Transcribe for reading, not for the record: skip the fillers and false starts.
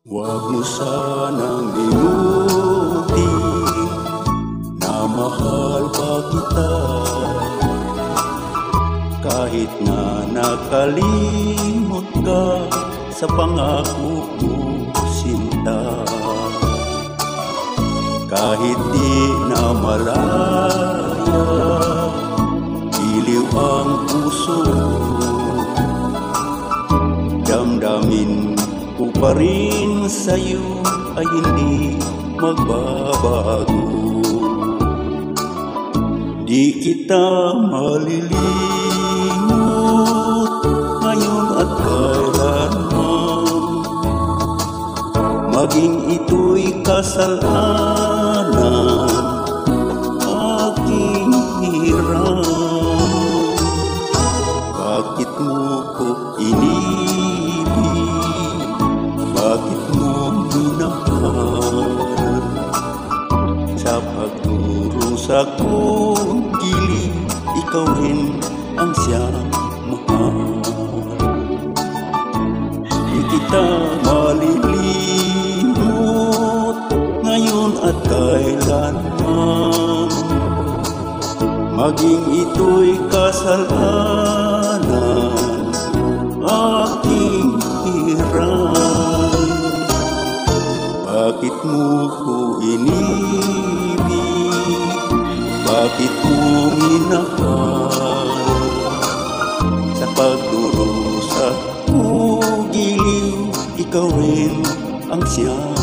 Huwag mo sanang limutin na mahal pa kita, kahit na nakalimot ka sa pangako mo, sinta. Kahit di na malaya, iliw ang puso, damdamin ko pa rin sa'yo ay hindi magbabago. Di kita malilimot ngayon at kailanman, maging ito'y kasalanan, aking hirap. Bakit mo ko inibig? Bakit mo minahal? Sa pagdurusa kong gilid, ikaw rin ang siyang mahal. Di kita malilimot ngayon at kailanman, maging ito'y kasalanan, aking hirap. Bakit mo ko inibig? Bakit mo minahal? Sa pagdurusa ko giliw, ikaw rin ang siyang